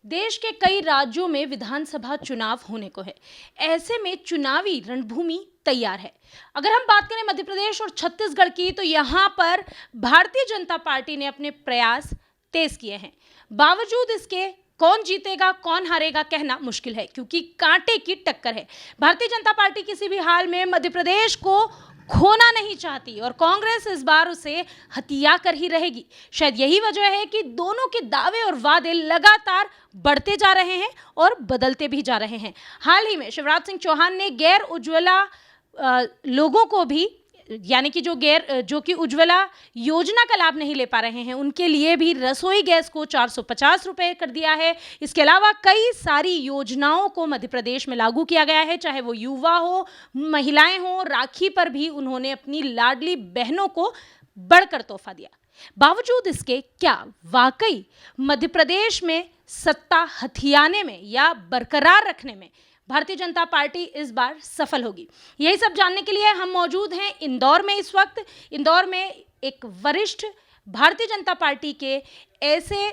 देश के कई राज्यों में विधानसभा चुनाव होने को है। ऐसे में चुनावी रणभूमि तैयार है। अगर हम बात करें मध्य प्रदेश और छत्तीसगढ़ की, तो यहाँ पर भारतीय जनता पार्टी ने अपने प्रयास तेज किए हैं। बावजूद इसके कौन जीतेगा कौन हारेगा कहना मुश्किल है, क्योंकि कांटे की टक्कर है। भारतीय जनता पार्टी किसी भी हाल में मध्य प्रदेश को खोना नहीं चाहती और कांग्रेस इस बार उसे हथिया कर ही रहेगी। शायद यही वजह है कि दोनों के दावे और वादे लगातार बढ़ते जा रहे हैं और बदलते भी जा रहे हैं। हाल ही में शिवराज सिंह चौहान ने गैर उज्ज्वला लोगों को भी, यानी कि जो कि उज्ज्वला योजना का लाभ नहीं ले पा रहे हैं, उनके लिए भी रसोई गैस को 450 रुपये कर दिया है। इसके अलावा कई सारी योजनाओं को मध्य प्रदेश में लागू किया गया है, चाहे वो युवा हो, महिलाएं हो। राखी पर भी उन्होंने अपनी लाडली बहनों को बढ़कर तोहफा दिया। बावजूद इसके क्या वाकई मध्य प्रदेश में सत्ता हथियाने में या बरकरार रखने में भारतीय जनता पार्टी इस बार सफल होगी? यही सब जानने के लिए हम मौजूद हैं इंदौर में। इस वक्त इंदौर में एक वरिष्ठ भारतीय जनता पार्टी के ऐसे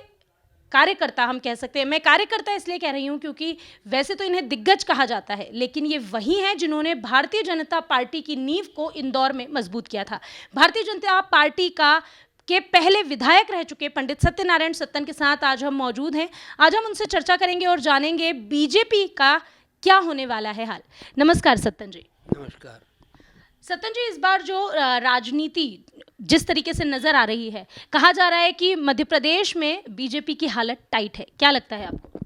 कार्यकर्ता, हम कह सकते हैं, मैं कार्यकर्ता इसलिए कह रही हूं क्योंकि वैसे तो इन्हें दिग्गज कहा जाता है, लेकिन ये वही हैं जिन्होंने भारतीय जनता पार्टी की नींव को इंदौर में मजबूत किया था। भारतीय जनता पार्टी के पहले विधायक रह चुके पंडित सत्यनारायण सत्तन के साथ आज हम मौजूद हैं। आज हम उनसे चर्चा करेंगे और जानेंगे बीजेपी का क्या होने वाला है हाल। नमस्कार सत्तन जी। नमस्कार। सत्तन जी, इस बार जो राजनीति जिस तरीके से नजर आ रही है, कहा जा रहा है कि मध्य प्रदेश में बीजेपी की हालत टाइट है। क्या लगता है आपको?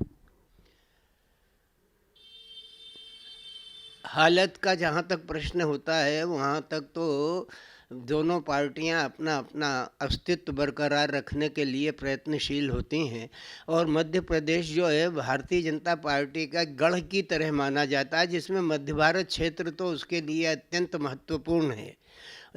हालत का जहाँ तक प्रश्न होता है, वहाँ तक तो दोनों पार्टियां अपना अपना अस्तित्व बरकरार रखने के लिए प्रयत्नशील होती हैं। और मध्य प्रदेश जो है भारतीय जनता पार्टी का गढ़ की तरह माना जाता है, जिसमें मध्य भारत क्षेत्र तो उसके लिए अत्यंत महत्वपूर्ण है।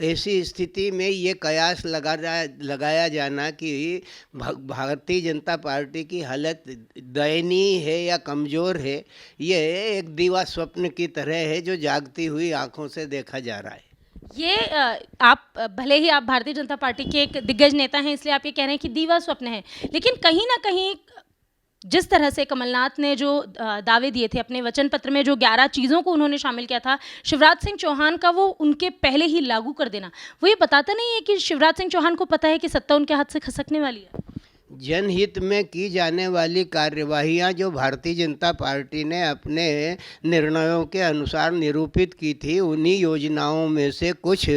ऐसी स्थिति में ये कयास लगाया जाना कि भारतीय जनता पार्टी की हालत दयनीय है या कमज़ोर है, ये एक दीवा स्वप्न की तरह है जो जागती हुई आंखों से देखा जा रहा है। ये आप भले ही आप भारतीय जनता पार्टी के एक दिग्गज नेता हैं, इसलिए आप ये कह रहे हैं कि दीवा स्वप्न है, लेकिन कहीं ना कहीं जिस तरह से कमलनाथ ने जो दावे दिए थे अपने वचन पत्र में, जो 11 चीज़ों को उन्होंने शामिल किया था, शिवराज सिंह चौहान का वो उनके पहले ही लागू कर देना, वो ये बताता नहीं है कि शिवराज सिंह चौहान को पता है कि सत्ता उनके हाथ से खसकने वाली है। जनहित में की जाने वाली कार्यवाहियां जो भारतीय जनता पार्टी ने अपने निर्णयों के अनुसार निरूपित की थी, उन्हीं योजनाओं में से कुछ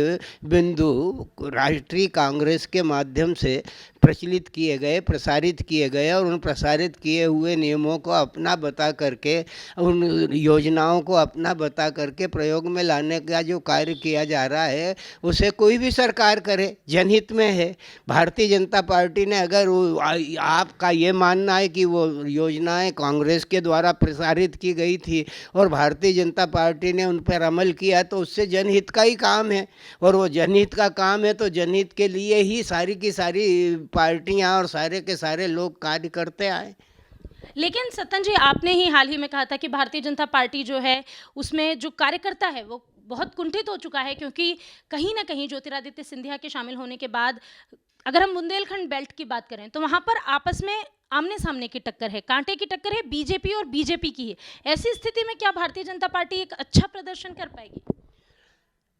बिंदु राष्ट्रीय कांग्रेस के माध्यम से प्रचलित किए गए, प्रसारित किए गए, और उन प्रसारित किए हुए नियमों को अपना बता करके, उन योजनाओं को अपना बता करके प्रयोग में लाने का जो कार्य किया जा रहा है, उसे कोई भी सरकार करे जनहित में है। भारतीय जनता पार्टी ने, अगर आपका ये मानना है कि वो योजनाएं कांग्रेस के द्वारा प्रसारित की गई थी और भारतीय जनता पार्टी ने उन पर अमल किया, तो उससे जनहित का ही काम है, और वो जनहित का काम है तो जनहित के लिए ही सारी की सारी पार्टियां और सारे के सारे लोग कार्य करते आए। लेकिन सत्तन जी, आपने ही हाल ही में कहा था कि भारतीय जनता पार्टी जो है उसमें जो कार्यकर्ता है वो बहुत कुंठित हो चुका है, क्योंकि कहीं ना कहीं ज्योतिरादित्य सिंधिया के शामिल होने के बाद, अगर हम बुंदेलखंड बेल्ट की बात करें, तो वहाँ पर आपस में आमने सामने की टक्कर है, कांटे की टक्कर है, बीजेपी और बीजेपी की है। ऐसी स्थिति में क्या भारतीय जनता पार्टी एक अच्छा प्रदर्शन कर पाएगी?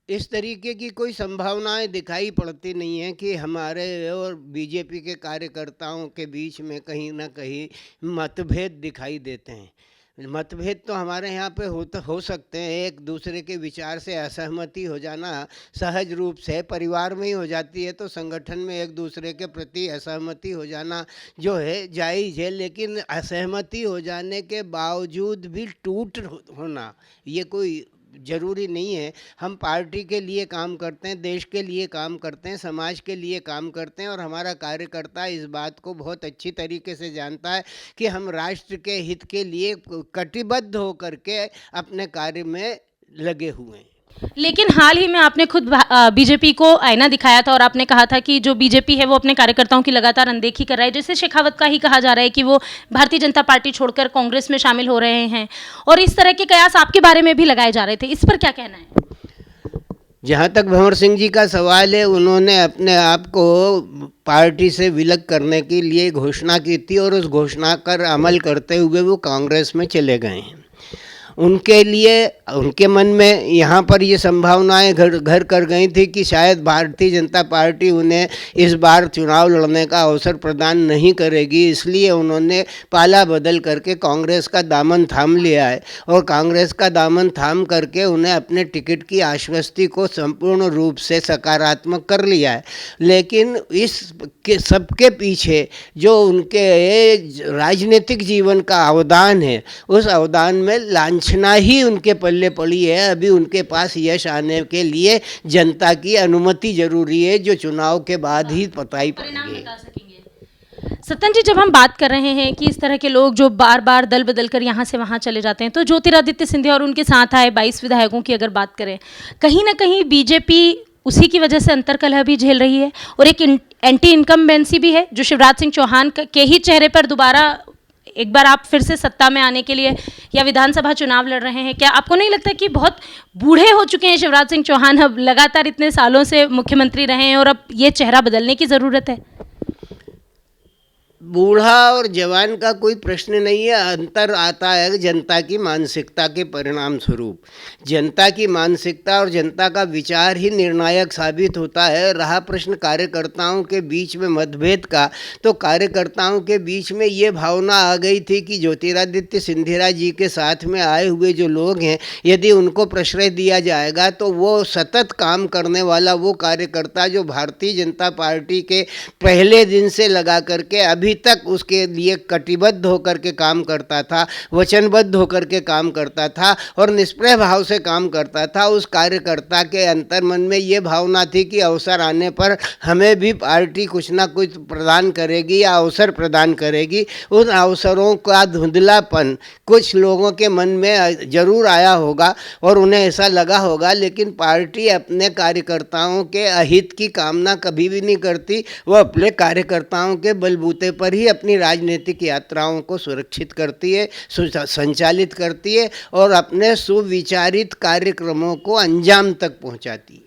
इस तरीके की कोई संभावनाएं दिखाई पड़ती नहीं है कि हमारे और बीजेपी के कार्यकर्ताओं के बीच में कहीं ना कहीं मतभेद दिखाई देते हैं। मतभेद तो हमारे यहाँ पे हो सकते हैं, एक दूसरे के विचार से असहमति हो जाना सहज रूप से परिवार में ही हो जाती है, तो संगठन में एक दूसरे के प्रति असहमति हो जाना जो है जायज़ है, लेकिन असहमति हो जाने के बावजूद भी टूट होना ये कोई ज़रूरी नहीं है। हम पार्टी के लिए काम करते हैं, देश के लिए काम करते हैं, समाज के लिए काम करते हैं, और हमारा कार्यकर्ता इस बात को बहुत अच्छी तरीके से जानता है कि हम राष्ट्र के हित के लिए कटिबद्ध होकर के अपने कार्य में लगे हुए हैं। लेकिन हाल ही में आपने खुद बीजेपी को आईना दिखाया था और आपने कहा था कि जो बीजेपी है वो अपने कार्यकर्ताओं की लगातार अनदेखी कर रहा है। जैसे शेखावत का ही कहा जा रहा है कि वो भारतीय जनता पार्टी छोड़कर कांग्रेस में शामिल हो रहे हैं, और इस तरह के कयास आपके बारे में भी लगाए जा रहे थे। इस पर क्या कहना है? जहाँ तक भंवर सिंह जी का सवाल है, उन्होंने अपने आप को पार्टी से विलग करने के लिए घोषणा की थी और उस घोषणा पर अमल करते हुए वो कांग्रेस में चले गए हैं। उनके लिए, उनके मन में यहाँ पर ये संभावनाएं घर कर गई थी कि शायद भारतीय जनता पार्टी उन्हें इस बार चुनाव लड़ने का अवसर प्रदान नहीं करेगी, इसलिए उन्होंने पाला बदल करके कांग्रेस का दामन थाम लिया है और कांग्रेस का दामन थाम करके उन्हें अपने टिकट की आश्वस्ति को संपूर्ण रूप से सकारात्मक कर लिया है। लेकिन इस सबके पीछे जो उनके राजनीतिक जीवन का अवदान है, उस अवदान में लांछना ही उनके पल्ले पड़ी है। अभी उनके पास यश आने के लिए जनता की अनुमति जरूरी है, जो चुनाव के बाद ही पता ही पड़ेगी। सत्तन जी, जब हम बात कर रहे हैं कि इस तरह के लोग जो बार बार दल बदल कर यहाँ से वहाँ चले जाते हैं, तो ज्योतिरादित्य सिंधिया और उनके साथ आए 22 विधायकों की अगर बात करें, कहीं ना कहीं बीजेपी उसी की वजह से अंतर्कलह भी झेल रही है और एक एंटी इनकम्बेंसी भी है, जो शिवराज सिंह चौहान के ही चेहरे पर दोबारा एक बार आप फिर से सत्ता में आने के लिए या विधानसभा चुनाव लड़ रहे हैं। क्या आपको नहीं लगता कि बहुत बूढ़े हो चुके हैं शिवराज सिंह चौहान, अब लगातार इतने सालों से मुख्यमंत्री रहे हैं और अब ये चेहरा बदलने की ज़रूरत है? बूढ़ा और जवान का कोई प्रश्न नहीं है, अंतर आता है जनता की मानसिकता के परिणाम स्वरूप। जनता की मानसिकता और जनता का विचार ही निर्णायक साबित होता है। रहा प्रश्न कार्यकर्ताओं के बीच में मतभेद का, तो कार्यकर्ताओं के बीच में ये भावना आ गई थी कि ज्योतिरादित्य सिंधिया जी के साथ में आए हुए जो लोग हैं, यदि उनको प्रश्रय दिया जाएगा तो वो सतत काम करने वाला वो कार्यकर्ता जो भारतीय जनता पार्टी के पहले दिन से लगा करके अभी तक उसके लिए कटिबद्ध होकर के काम करता था, वचनबद्ध होकर के काम करता था और निष्प्रह भाव से काम करता था, उस कार्यकर्ता के अंतर्मन में ये भावना थी कि अवसर आने पर हमें भी पार्टी कुछ ना कुछ प्रदान करेगी या अवसर प्रदान करेगी। उन अवसरों का धुंधलापन कुछ लोगों के मन में जरूर आया होगा और उन्हें ऐसा लगा होगा, लेकिन पार्टी अपने कार्यकर्ताओं के अहित की कामना कभी भी नहीं करती। वो अपने कार्यकर्ताओं के बलबूते पर ही अपनी राजनीतिक यात्राओं को सुरक्षित करती है, संचालित करती है और अपने सुविचारित कार्यक्रमों को अंजाम तक पहुंचाती है।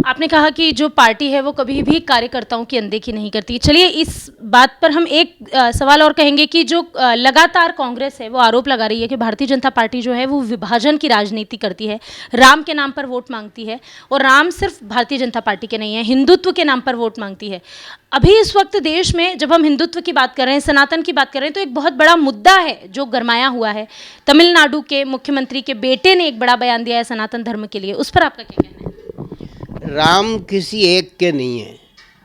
आपने कहा कि जो पार्टी है वो कभी भी कार्यकर्ताओं की अनदेखी नहीं करती। चलिए, इस बात पर हम एक सवाल और कहेंगे कि जो लगातार कांग्रेस है वो आरोप लगा रही है कि भारतीय जनता पार्टी जो है वो विभाजन की राजनीति करती है, राम के नाम पर वोट मांगती है और राम सिर्फ भारतीय जनता पार्टी के नहीं है, हिंदुत्व के नाम पर वोट मांगती है। अभी इस वक्त देश में जब हम हिंदुत्व की बात कर रहे हैं, सनातन की बात कर रहे हैं, तो एक बहुत बड़ा मुद्दा है जो गरमाया हुआ है। तमिलनाडु के मुख्यमंत्री के बेटे ने एक बड़ा बयान दिया है सनातन धर्म के लिए, उस पर आपका क्या कहना है? राम किसी एक के नहीं है,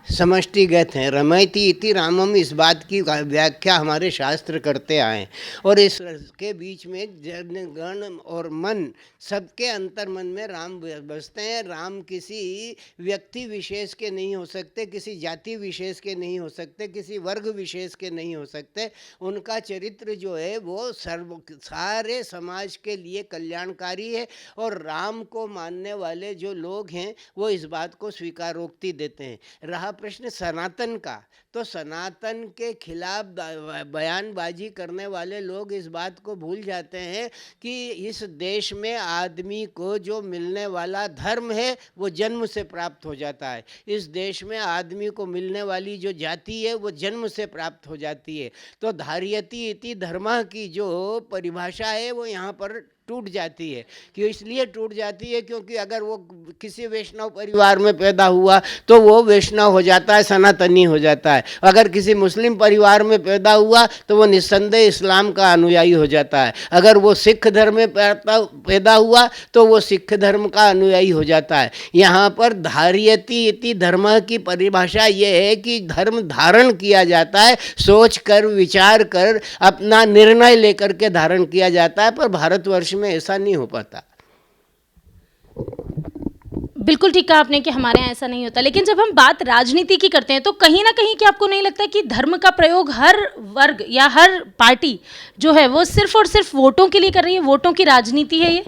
समष्टिगत हैं। रमयति इति रामम, इस बात की व्याख्या हमारे शास्त्र करते आए और इसके बीच में जन गण और मन सबके अंतर्मन में राम बसते हैं। राम किसी व्यक्ति विशेष के नहीं हो सकते, किसी जाति विशेष के नहीं हो सकते, किसी वर्ग विशेष के नहीं हो सकते। उनका चरित्र जो है वो सारे समाज के लिए कल्याणकारी है और राम को मानने वाले जो लोग हैं वो इस बात को स्वीकारोक्ति देते हैं। रहा प्रश्न सनातन का, तो सनातन के खिलाफ बयानबाजी करने वाले लोग इस बात को भूल जाते हैं कि इस देश में आदमी को जो मिलने वाला धर्म है वो जन्म से प्राप्त हो जाता है। इस देश में आदमी को मिलने वाली जो जाति है वो जन्म से प्राप्त हो जाती है। तो धार्यति इति धर्मः की जो परिभाषा है वो यहाँ पर टूट जाती है। क्यों इसलिए टूट जाती है? क्योंकि अगर वो किसी वैष्णव परिवार में पैदा हुआ तो वो वैष्णव हो जाता है, सनातनी हो जाता है। अगर किसी मुस्लिम परिवार में पैदा हुआ तो वो निस्संदेह इस्लाम का अनुयायी हो जाता है। अगर वो सिख धर्म में पैदा हुआ तो वो सिख धर्म का अनुयायी हो जाता है। यहाँ पर धार्यति इति धर्म की परिभाषा ये है कि धर्म धारण किया जाता है, सोच कर विचार कर अपना निर्णय लेकर के धारण किया जाता है, पर भारतवर्ष में ऐसा नहीं हो पाता। बिल्कुल ठीक कहा आपने कि हमारे यहाँ ऐसा नहीं होता। लेकिन जब हम बात राजनीति की करते हैं तो कहीं ना कहीं क्या आपको नहीं लगता कि धर्म का प्रयोग हर वर्ग या हर पार्टी जो है वो सिर्फ और सिर्फ वोटों के लिए कर रही है? वोटों की राजनीति है ये।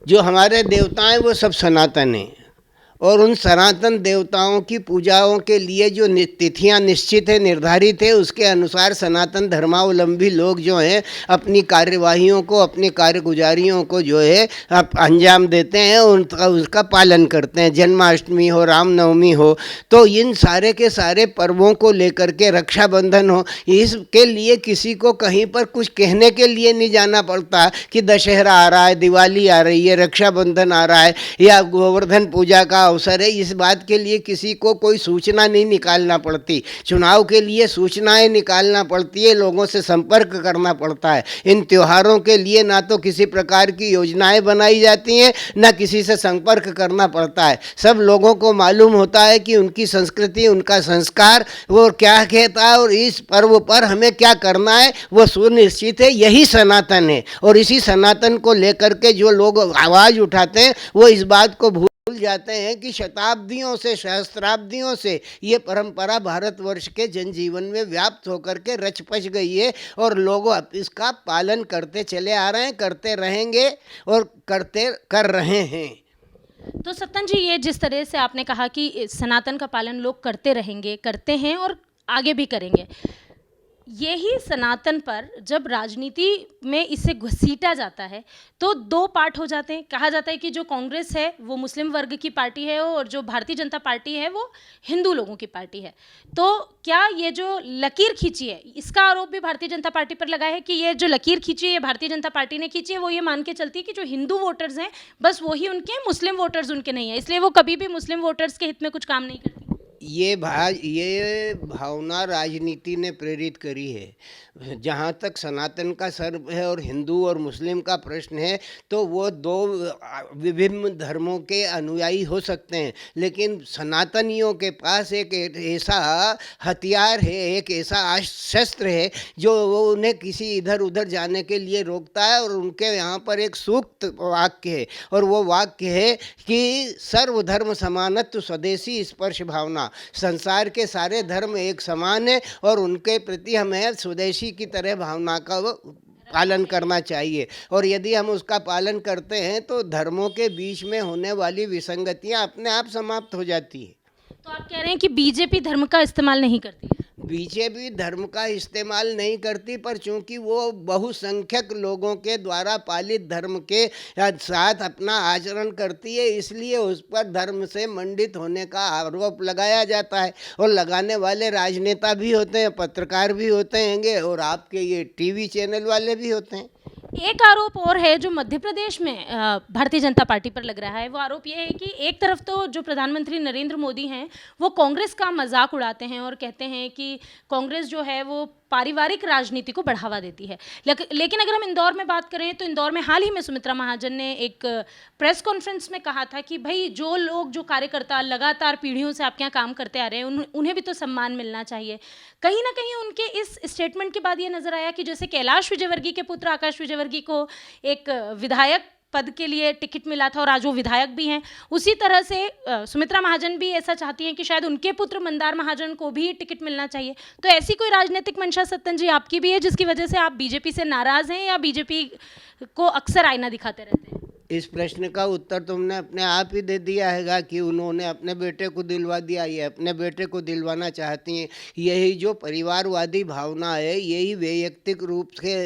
जो हमारे देवता हैं वो सब सनातन हैं और उन सनातन देवताओं की पूजाओं के लिए जो तिथियां निश्चित है, निर्धारित है, उसके अनुसार सनातन धर्मावलंबी लोग जो हैं अपनी कार्यवाहियों को, अपनी कार्यगुजारियों को जो है अंजाम देते हैं, उनका उसका पालन करते हैं। जन्माष्टमी हो, रामनवमी हो, तो इन सारे के सारे पर्वों को लेकर के, रक्षाबंधन हो, इसके लिए किसी को कहीं पर कुछ कहने के लिए नहीं जाना पड़ता कि दशहरा आ रहा है, दिवाली आ रही है, रक्षाबंधन आ रहा है या गोवर्धन पूजा का अवसर है। इस बात के लिए किसी को कोई सूचना नहीं निकालना पड़ती। चुनाव के लिए सूचनाएं निकालना पड़ती है, लोगों से संपर्क करना पड़ता है। इन त्योहारों के लिए ना तो किसी प्रकार की योजनाएं बनाई जाती हैं, ना किसी से संपर्क करना पड़ता है। सब लोगों को मालूम होता है कि उनकी संस्कृति, उनका संस्कार वो क्या कहता है और इस पर्व पर हमें क्या करना है वो सुनिश्चित है। यही सनातन है। और इसी सनातन को लेकर के जो लोग आवाज़ उठाते हैं वो इस बात को भूल जाते हैं कि शताब्दियों से, सहस्त्राब्दियों से ये परंपरा भारतवर्ष के जनजीवन में व्याप्त होकर के रच पच गई है और लोग इसका पालन करते चले आ रहे हैं, करते रहेंगे और कर रहे हैं। तो सत्तन जी, ये जिस तरह से आपने कहा कि सनातन का पालन लोग करते रहेंगे, करते हैं और आगे भी करेंगे, यही सनातन पर जब राजनीति में इसे घसीटा जाता है तो दो पार्ट हो जाते हैं। कहा जाता है कि जो कांग्रेस है वो मुस्लिम वर्ग की पार्टी है और जो भारतीय जनता पार्टी है वो हिंदू लोगों की पार्टी है। तो क्या ये जो लकीर खींची है, इसका आरोप भी भारतीय जनता पार्टी पर लगा है कि ये जो लकीर खींची है भारतीय जनता पार्टी ने खींची है, वो ये मान के चलती है कि जो हिंदू वोटर्स हैं बस वही उनके हैं, मुस्लिम वोटर्स उनके नहीं है, इसलिए वो कभी भी मुस्लिम वोटर्स के हित में कुछ काम नहीं करती। ये भावना राजनीति ने प्रेरित करी है। जहाँ तक सनातन का सर्व है और हिंदू और मुस्लिम का प्रश्न है तो वो दो विभिन्न धर्मों के अनुयायी हो सकते हैं, लेकिन सनातनियों के पास एक ऐसा हथियार है, एक ऐसा शस्त्र है जो वो उन्हें किसी इधर उधर जाने के लिए रोकता है। और उनके यहाँ पर एक सूक्त वाक्य है और वो वाक्य है कि सर्वधर्म समानत्व स्वदेशी स्पर्श भावना। संसार के सारे धर्म एक समान है और उनके प्रति हमें स्वदेशी की तरह भावना का पालन करना चाहिए। और यदि हम उसका पालन करते हैं तो धर्मों के बीच में होने वाली विसंगतियां अपने आप समाप्त हो जाती हैं। तो आप कह रहे हैं कि बीजेपी धर्म का इस्तेमाल नहीं करती है? बीजेपी धर्म का इस्तेमाल नहीं करती, पर चूंकि वो बहुसंख्यक लोगों के द्वारा पालित धर्म के साथ अपना आचरण करती है, इसलिए उस पर धर्म से मंडित होने का आरोप लगाया जाता है। और लगाने वाले राजनेता भी होते हैं, पत्रकार भी होते हैंगे और आपके ये टीवी चैनल वाले भी होते हैं। एक आरोप और है जो मध्य प्रदेश में भारतीय जनता पार्टी पर लग रहा है। वो आरोप ये है कि एक तरफ तो जो प्रधानमंत्री नरेंद्र मोदी हैं वो कांग्रेस का मजाक उड़ाते हैं और कहते हैं कि कांग्रेस जो है वो पारिवारिक राजनीति को बढ़ावा देती है। लेकिन अगर हम इंदौर में बात करें तो इंदौर में हाल ही में सुमित्रा महाजन ने एक प्रेस कॉन्फ्रेंस में कहा था कि भाई जो लोग, जो कार्यकर्ता लगातार पीढ़ियों से आपके यहाँ काम करते आ रहे हैं उन्हें भी तो सम्मान मिलना चाहिए। कहीं ना कहीं उनके इस स्टेटमेंट के बाद ये नजर आया कि जैसे कैलाश विजयवर्गीय के पुत्र आकाश विजयवर्गीय को एक विधायक पद के लिए टिकट मिला था और आज वो विधायक भी हैं, उसी तरह से सुमित्रा महाजन भी ऐसा चाहती हैं कि शायद उनके पुत्र मंदार महाजन को भी टिकट मिलना चाहिए। तो ऐसी कोई राजनीतिक मंशा सत्तन जी आपकी भी है जिसकी वजह से आप बीजेपी से नाराज हैं या बीजेपी को अक्सर आईना दिखाते रहते हैं? इस प्रश्न का उत्तर तुमने अपने आप ही दे दिया है कि उन्होंने अपने बेटे को दिलवा दिया, ये अपने बेटे को दिलवाना चाहती हैं। यही जो परिवारवादी भावना है, यही वैयक्तिक रूप से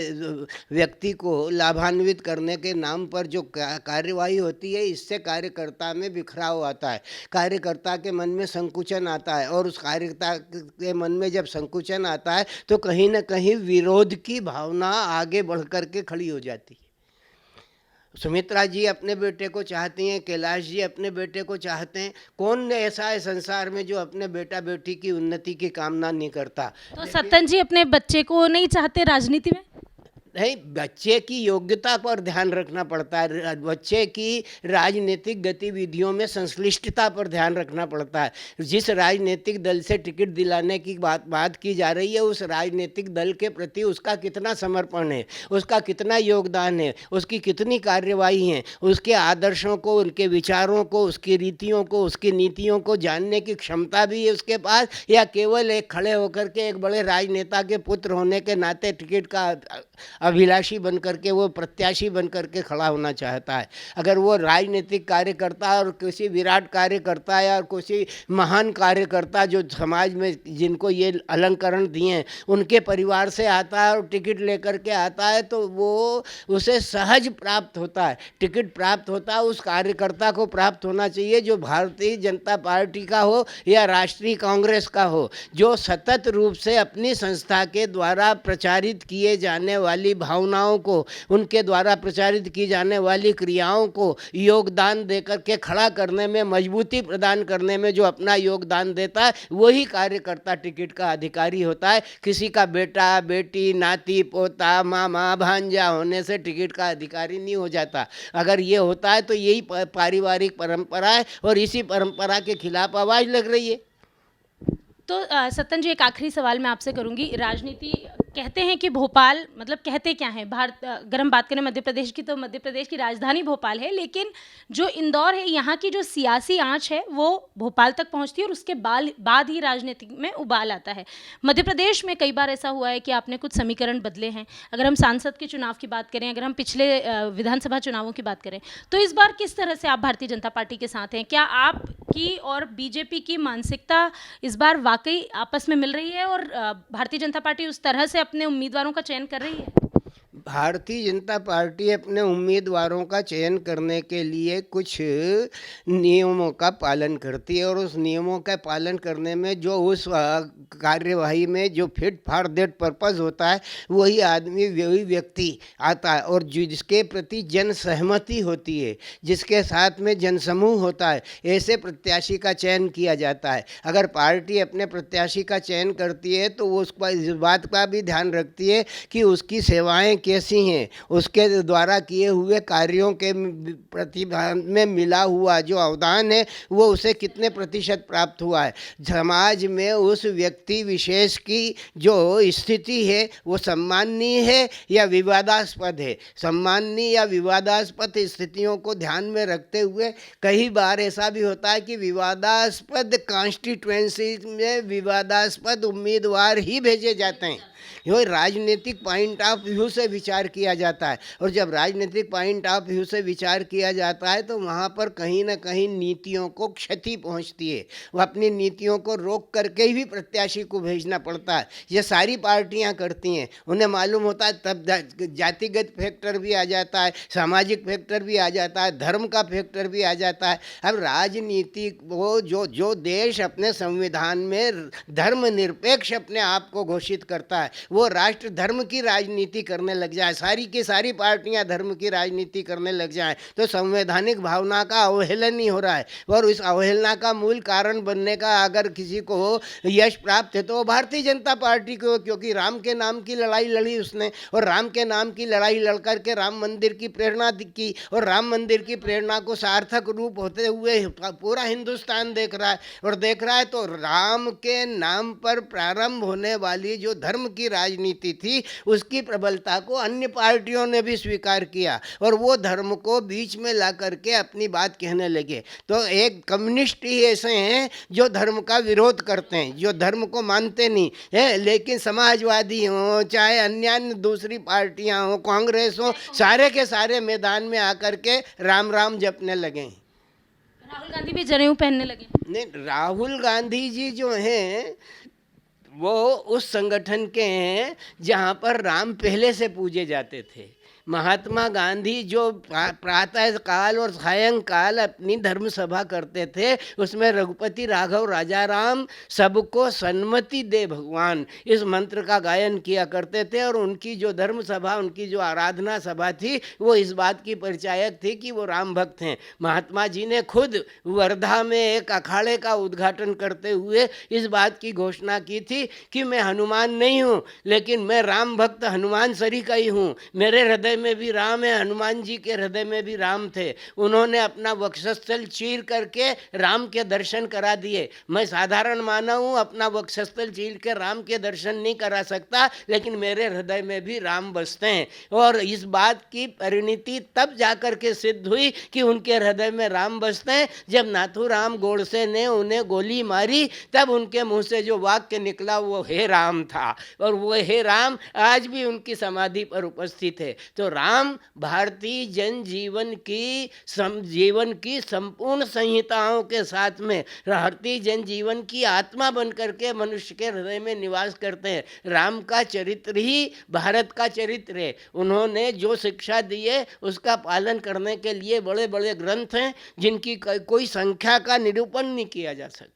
व्यक्ति को लाभान्वित करने के नाम पर जो कार्यवाही होती है, इससे कार्यकर्ता में बिखराव आता है, कार्यकर्ता के मन में संकुचन आता है। और उस कार्यकर्ता के मन में जब संकुचन आता है तो कहीं ना कहीं विरोध की भावना आगे बढ़ कर के खड़ी हो जाती है। सुमित्रा जी अपने बेटे को चाहती हैं, कैलाश जी अपने बेटे को चाहते हैं। कौन ऐसा है संसार में जो अपने बेटा बेटी की उन्नति की कामना नहीं करता? तो सत्तन जी अपने बच्चे को नहीं चाहते राजनीति में? नहीं, बच्चे की योग्यता पर ध्यान रखना पड़ता है, बच्चे की राजनीतिक गतिविधियों में संश्लिष्टता पर ध्यान रखना पड़ता है। जिस राजनीतिक दल से टिकट दिलाने की बात की जा रही है, उस राजनीतिक दल के प्रति उसका कितना समर्पण है, उसका कितना योगदान है, उसकी कितनी कार्यवाही है, उसके आदर्शों को, उनके विचारों को, उसकी रीतियों को, उसकी नीतियों को जानने की क्षमता भी है उसके पास, या केवल एक खड़े होकर के एक बड़े राजनेता के पुत्र होने के नाते टिकट का अभिलाषी बन करके, वो प्रत्याशी बन करके खड़ा होना चाहता है। अगर वो राजनीतिक कार्यकर्ता और किसी विराट कार्यकर्ता या किसी महान कार्यकर्ता जो समाज में जिनको ये अलंकरण दिए हैं उनके परिवार से आता है और टिकट लेकर के आता है, तो वो उसे सहज प्राप्त होता है, टिकट प्राप्त होता है। उस कार्यकर्ता को प्राप्त होना चाहिए जो भारतीय जनता पार्टी का हो या राष्ट्रीय कांग्रेस का हो, जो सतत रूप से अपनी संस्था के द्वारा प्रचारित किए जाने वाली भावनाओं को, उनके द्वारा प्रचारित की जाने वाली क्रियाओं को योगदान देकर के खड़ा करने में, मजबूती प्रदान करने में जो अपना योगदान देता है, वही कार्यकर्ता टिकट का अधिकारी होता है। किसी का बेटा, बेटी, नाती, पोता, मामा, भांजा होने से टिकट का अधिकारी नहीं हो जाता। अगर ये होता है तो यही पारिवारिक परंपरा है और इसी परंपरा के खिलाफ आवाज़ लग रही है। तो सत्तन जी, एक आखिरी सवाल मैं आपसे करूंगी। राजनीति कहते हैं कि भोपाल, मतलब कहते क्या हैं, भारत, अगर हम बात करें मध्य प्रदेश की तो मध्य प्रदेश की राजधानी भोपाल है, लेकिन जो इंदौर है, यहाँ की जो सियासी आंच है वो भोपाल तक पहुँचती है और उसके बाद ही राजनीति में उबाल आता है। मध्य प्रदेश में कई बार ऐसा हुआ है कि आपने कुछ समीकरण बदले हैं। अगर हम सांसद के चुनाव की बात करें, अगर हम पिछले विधानसभा चुनावों की बात करें, तो इस बार किस तरह से आप भारतीय जनता पार्टी के साथ हैं? क्या आपकी और बीजेपी की मानसिकता इस बार वाकई आपस में मिल रही है और भारतीय जनता पार्टी उस तरह से अपने उम्मीदवारों का चयन कर रही है? भारतीय जनता पार्टी अपने उम्मीदवारों का चयन करने के लिए कुछ नियमों का पालन करती है और उस नियमों का पालन करने में जो उस कार्यवाही में जो फिट फॉर दैट पर्पज़ होता है, वही आदमी, वही व्यक्ति आता है और जिसके प्रति जन सहमति होती है, जिसके साथ में जनसमूह होता है, ऐसे प्रत्याशी का चयन किया जाता है। अगर पार्टी अपने प्रत्याशी का चयन करती है तो वो उसका इस बात का भी ध्यान रखती है कि उसकी सेवाएं कैसी हैं, उसके द्वारा किए हुए कार्यों के प्रतिभा में मिला हुआ जो अवदान है वो उसे कितने प्रतिशत प्राप्त हुआ है। समाज में उस व्यक्ति विशेष की जो स्थिति है वो सम्माननीय है या विवादास्पद है। सम्माननीय या विवादास्पद स्थितियों को ध्यान में रखते हुए कई बार ऐसा भी होता है कि विवादास्पद कॉन्स्टिट्यूएंसी में विवादास्पद उम्मीदवार ही भेजे जाते हैं। ये राजनीतिक पॉइंट ऑफ व्यू से विचार किया जाता है और जब राजनीतिक पॉइंट ऑफ व्यू से विचार किया जाता है तो वहाँ पर कहीं ना कहीं नीतियों को क्षति पहुँचती है। वह अपनी नीतियों को रोक करके ही प्रत्याशी को भेजना पड़ता है। ये सारी पार्टियाँ करती हैं, उन्हें मालूम होता है, तब जातिगत फैक्टर भी आ जाता है, सामाजिक फैक्टर भी आ जाता है, धर्म का फैक्टर भी आ जाता है। अब राजनीति को जो देश अपने संविधान में धर्मनिरपेक्ष अपने आप को घोषित करता है, वो राष्ट्र धर्म की राजनीति करने लग जाए, सारी की सारी पार्टियां धर्म की राजनीति करने लग जाएं, तो संवैधानिक भावना का अवहेलन ही हो रहा है। और उस अवहेलना का मूल कारण बनने का अगर किसी को यश प्राप्त है तो वो भारतीय जनता पार्टी को, क्योंकि राम के नाम की लड़ाई लड़ी उसने और राम के नाम की लड़ाई लड़ करके राम मंदिर की प्रेरणा की और राम मंदिर की प्रेरणा को सार्थक रूप होते हुए पूरा हिंदुस्तान देख रहा है और देख रहा है। तो राम के नाम पर प्रारंभ होने वाली जो धर्म की राजनीति थी उसकी प्रबलता को अन्य पार्टियों ने भी स्वीकार किया और वो धर्म को बीच में ला करके अपनी बात कहने लगे। तो एक कम्युनिस्ट ही ऐसे हैं जो धर्म का विरोध करते हैं, जो धर्म को मानते नहीं है, लेकिन समाजवादी हो चाहे अन्य दूसरी पार्टियां हो, कांग्रेस हो, सारे के सारे मैदान में आकर के राम राम जपने लगे। राहुल गांधी भी जनेऊ पहनने लगे। नहीं, राहुल गांधी जी जो हैं वो उस संगठन के हैं जहाँ पर राम पहले से पूजे जाते थे। महात्मा गांधी जो प्रातः काल और सायंकाल अपनी धर्म सभा करते थे, उसमें रघुपति राघव राजा राम सबको सन्मति दे भगवान, इस मंत्र का गायन किया करते थे। और उनकी जो धर्म सभा, उनकी जो आराधना सभा थी, वो इस बात की परिचायक थी कि वो राम भक्त हैं। महात्मा जी ने खुद वर्धा में एक अखाड़े का उद्घाटन करते हुए इस बात की घोषणा की थी कि मैं हनुमान नहीं हूँ, लेकिन मैं राम भक्त हनुमान सरी का ही हूँ। मेरे हृदय में भी राम है, हनुमान जी के हृदय में भी राम थे। उन्होंने अपना वक्षस्थल चीर करके राम के दर्शन करा दिए। मैं साधारण मानव हूँ, अपना वक्षस्थल चीर के राम के दर्शन नहीं करा सकता, लेकिन मेरे हृदय में भी राम बसते हैं। और इस बात की परिणति तब जाकर के सिद्ध हुई कि उनके हृदय में राम बसते हैं जब नाथूराम गोडसे ने उन्हें गोली मारी, तब उनके मुंह से जो वाक्य निकला वो हे राम था, और वो हे राम आज भी उनकी समाधि पर उपस्थित है। तो राम भारतीय जनजीवन की संपूर्ण संहिताओं के साथ में भारतीय जनजीवन की आत्मा बन करके मनुष्य के हृदय में निवास करते हैं। राम का चरित्र ही भारत का चरित्र है। उन्होंने जो शिक्षा दी है उसका पालन करने के लिए बड़े बड़े ग्रंथ हैं जिनकी कोई संख्या का निरूपण नहीं किया जा सकता।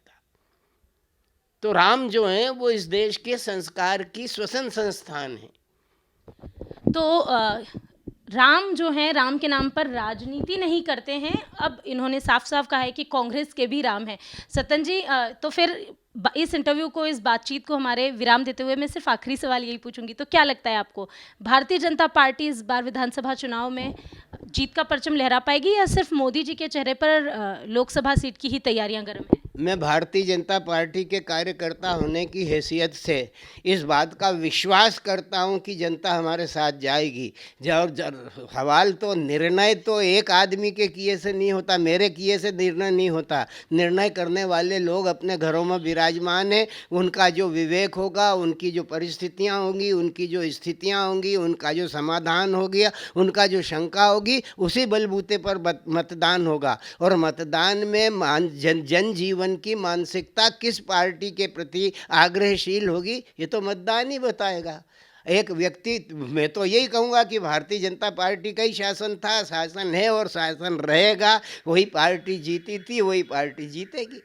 तो राम जो हैं वो इस देश के संस्कार की श्वसन संस्थान है। तो राम जो हैं, राम के नाम पर राजनीति नहीं करते हैं। अब इन्होंने साफ साफ कहा है कि कांग्रेस के भी राम हैं। सतन जी, तो फिर इस इंटरव्यू को, इस बातचीत को हमारे विराम देते हुए मैं सिर्फ आखिरी सवाल यही पूछूंगी, तो क्या लगता है आपको, भारतीय जनता पार्टी इस बार विधानसभा चुनाव में जीत का परचम लहरा पाएगी या सिर्फ मोदी जी के चेहरे पर लोकसभा सीट की ही तैयारियां गर्म हैं? मैं भारतीय जनता पार्टी के कार्यकर्ता होने की हैसियत से इस बात का विश्वास करता हूं कि जनता हमारे साथ जाएगी। सवाल तो निर्णय तो एक आदमी के किए से नहीं होता, मेरे किए से निर्णय नहीं होता। निर्णय करने वाले लोग अपने घरों में विराजमान हैं। उनका जो विवेक होगा, उनकी जो परिस्थितियां होंगी, उनकी जो स्थितियां होंगी, उनका जो समाधान हो गया, उनका जो शंका होगी, उसी बलबूते पर मतदान होगा। और मतदान में जनजीवन की मानसिकता किस पार्टी के प्रति आग्रहशील होगी, ये तो मतदान ही बताएगा। एक व्यक्ति, मैं तो यही कहूँगा कि भारतीय जनता पार्टी का ही शासन था, शासन है और शासन रहेगा। वही पार्टी जीती थी, वही पार्टी जीतेगी।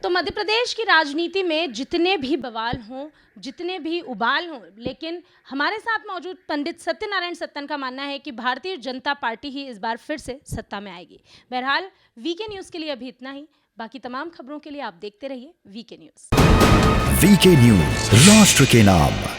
तो मध्य प्रदेश की राजनीति में जितने भी बवाल हों, जितने भी उबाल हों, लेकिन हमारे साथ मौजूद पंडित सत्यनारायण सत्तन का मानना है कि भारतीय जनता पार्टी ही इस बार फिर से सत्ता में आएगी। बहरहाल वीके न्यूज़ के लिए अभी इतना ही। बाकी तमाम खबरों के लिए आप देखते रहिए वीके न्यूज़। वीके न्यूज़, राष्ट्र के नाम।